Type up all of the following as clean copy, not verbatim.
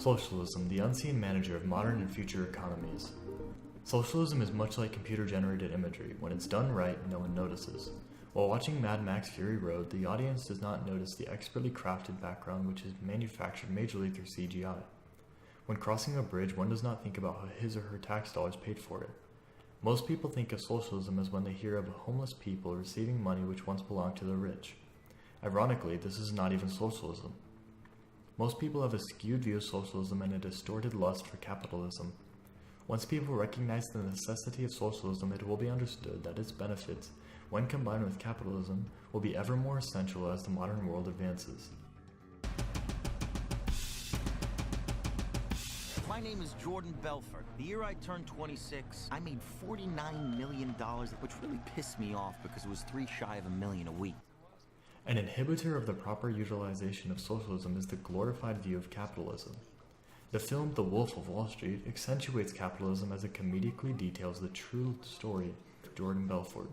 Socialism, the unseen manager of modern and future economies. Socialism is much like computer-generated imagery. When it's done right, no one notices. While watching Mad Max Fury Road, the audience does not notice the expertly crafted background which is manufactured majorly through CGI. When crossing a bridge, one does not think about how his or her tax dollars paid for it. Most people think of socialism as when they hear of homeless people receiving money which once belonged to the rich. Ironically, this is not even socialism. Most people have a skewed view of socialism and a distorted lust for capitalism. Once people recognize the necessity of socialism, it will be understood that its benefits, when combined with capitalism, will be ever more essential as the modern world advances. My name is Jordan Belfort. The year I turned 26, I made $49 million, which really pissed me off because it was $3 shy of $1 million a week. An inhibitor of the proper utilization of socialism is the glorified view of capitalism. The film The Wolf of Wall Street accentuates capitalism as it comedically details the true story of Jordan Belfort.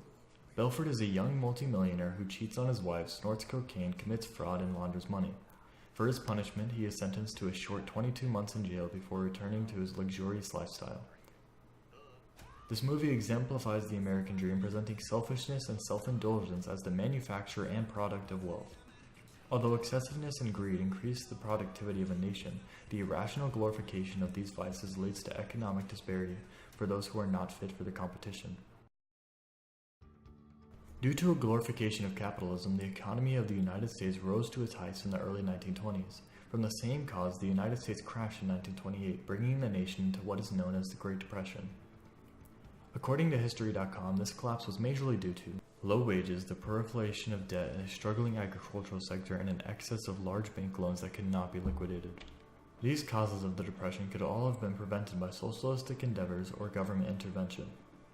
Belfort is a young multimillionaire who cheats on his wife, snorts cocaine, commits fraud, and launders money. For his punishment, he is sentenced to a short 22 months in jail before returning to his luxurious lifestyle. This movie exemplifies the American dream, presenting selfishness and self-indulgence as the manufacture and product of wealth. Although excessiveness and greed increase the productivity of a nation, the irrational glorification of these vices leads to economic disparity for those who are not fit for the competition. Due to a glorification of capitalism, the economy of the United States rose to its heights in the early 1920s. From the same cause, the United States crashed in 1928, bringing the nation to what is known as the Great Depression. According to History.com, this collapse was majorly due to low wages, the proliferation of debt, a struggling agricultural sector, and an excess of large bank loans that could not be liquidated. These causes of the Depression could all have been prevented by socialistic endeavors or government intervention.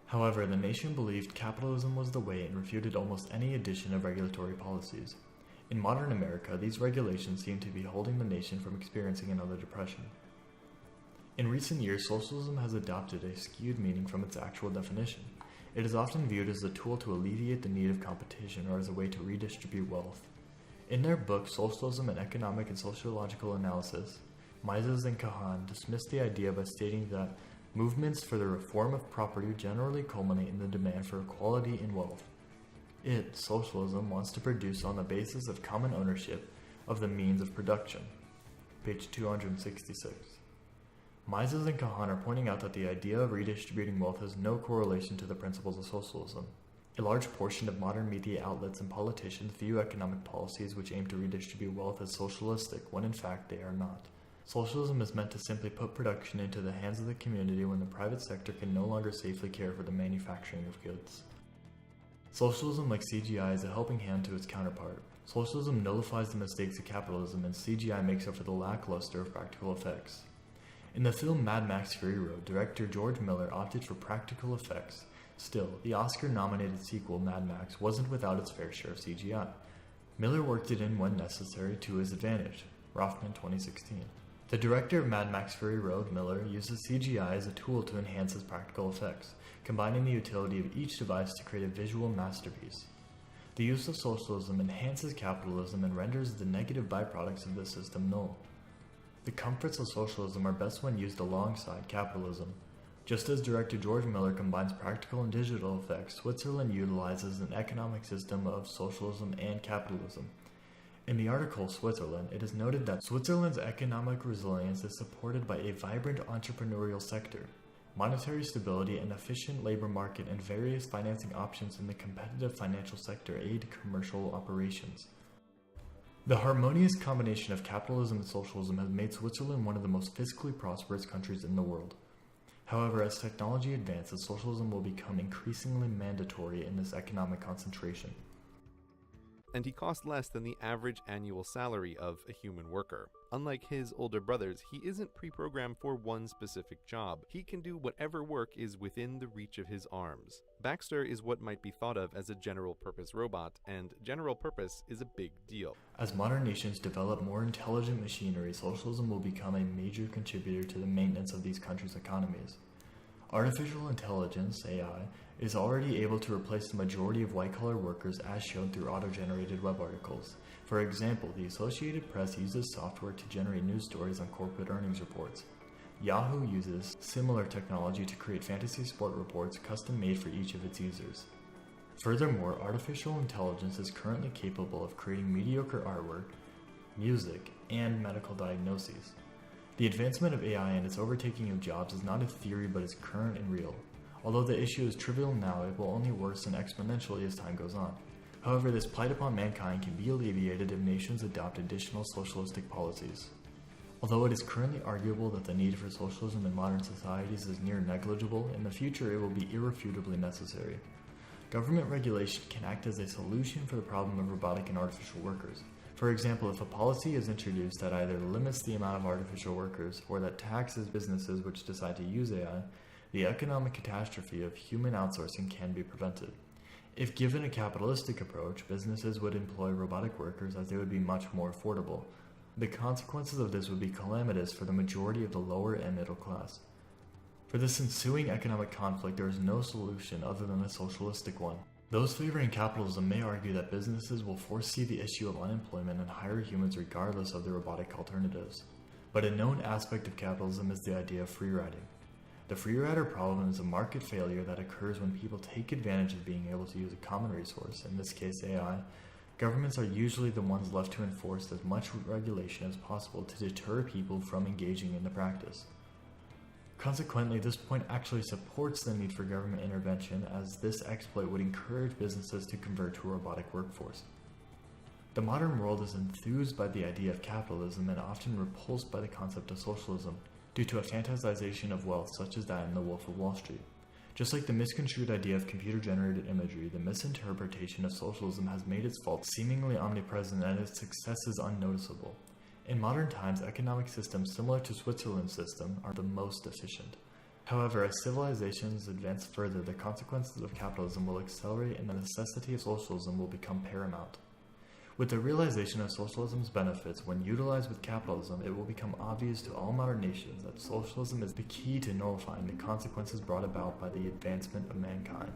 However, the nation believed capitalism was the way and refuted almost any addition of regulatory policies. In modern America, these regulations seem to be holding the nation from experiencing another depression. In recent years, socialism has adopted a skewed meaning from its actual definition. It is often viewed as a tool to alleviate the need of competition or as a way to redistribute wealth. In their book, Socialism, an Economic and Sociological Analysis, Mises and Kahan dismissed the idea by stating that movements for the reform of property generally culminate in the demand for equality in wealth. It, socialism, wants to produce on the basis of common ownership of the means of production. Page 266. Mises and Kahan are pointing out that the idea of redistributing wealth has no correlation to the principles of socialism. A large portion of modern media outlets and politicians view economic policies which aim to redistribute wealth as socialistic, when in fact they are not. Socialism is meant to simply put production into the hands of the community when the private sector can no longer safely care for the manufacturing of goods. Socialism, like CGI, is a helping hand to its counterpart. Socialism nullifies the mistakes of capitalism, and CGI makes up for the lackluster of practical effects. In the film Mad Max Fury Road, director George Miller opted for practical effects. Still, the Oscar-nominated sequel, Mad Max, wasn't without its fair share of CGI. Miller worked it in when necessary to his advantage. Rothman, 2016. The director of Mad Max Fury Road, Miller, uses CGI as a tool to enhance his practical effects, combining the utility of each device to create a visual masterpiece. The use of socialism enhances capitalism and renders the negative byproducts of the system null. The comforts of socialism are best when used alongside capitalism. Just as director George Miller combines practical and digital effects, Switzerland utilizes an economic system of socialism and capitalism. In the article Switzerland, it is noted that Switzerland's economic resilience is supported by a vibrant entrepreneurial sector, monetary stability, an efficient labor market, and various financing options in the competitive financial sector aid commercial operations. The harmonious combination of capitalism and socialism has made Switzerland one of the most fiscally prosperous countries in the world. However, as technology advances, socialism will become increasingly mandatory in this economic concentration. And he cost less than the average annual salary of a human worker. Unlike his older brothers, he isn't pre-programmed for one specific job. He can do whatever work is within the reach of his arms. Baxter is what might be thought of as a general-purpose robot, and general purpose is a big deal. As modern nations develop more intelligent machinery, socialism will become a major contributor to the maintenance of these countries' economies. Artificial intelligence, AI, is already able to replace the majority of white-collar workers as shown through auto-generated web articles. For example, the Associated Press uses software to generate news stories on corporate earnings reports. Yahoo uses similar technology to create fantasy sport reports custom-made for each of its users. Furthermore, artificial intelligence is currently capable of creating mediocre artwork, music, and medical diagnoses. The advancement of AI and its overtaking of jobs is not a theory but is current and real. Although the issue is trivial now, it will only worsen exponentially as time goes on. However, this plight upon mankind can be alleviated if nations adopt additional socialistic policies. Although it is currently arguable that the need for socialism in modern societies is near negligible, in the future it will be irrefutably necessary. Government regulation can act as a solution for the problem of robotic and artificial workers. For example, if a policy is introduced that either limits the amount of artificial workers or that taxes businesses which decide to use AI, the economic catastrophe of human outsourcing can be prevented. If given a capitalistic approach, businesses would employ robotic workers as they would be much more affordable. The consequences of this would be calamitous for the majority of the lower and middle class. For this ensuing economic conflict, there is no solution other than a socialistic one. Those favoring capitalism may argue that businesses will foresee the issue of unemployment and hire humans regardless of the robotic alternatives. But a known aspect of capitalism is the idea of free riding. The free rider problem is a market failure that occurs when people take advantage of being able to use a common resource, in this case AI. Governments are usually the ones left to enforce as much regulation as possible to deter people from engaging in the practice. Consequently, this point actually supports the need for government intervention, as this exploit would encourage businesses to convert to a robotic workforce. The modern world is enthused by the idea of capitalism and often repulsed by the concept of socialism, due to a fantasization of wealth such as that in The Wolf of Wall Street. Just like the misconstrued idea of computer-generated imagery, the misinterpretation of socialism has made its faults seemingly omnipresent and its successes unnoticeable. In modern times, economic systems similar to Switzerland's system are the most efficient. However, as civilizations advance further, the consequences of capitalism will accelerate and the necessity of socialism will become paramount. With the realization of socialism's benefits, when utilized with capitalism, it will become obvious to all modern nations that socialism is the key to nullifying the consequences brought about by the advancement of mankind.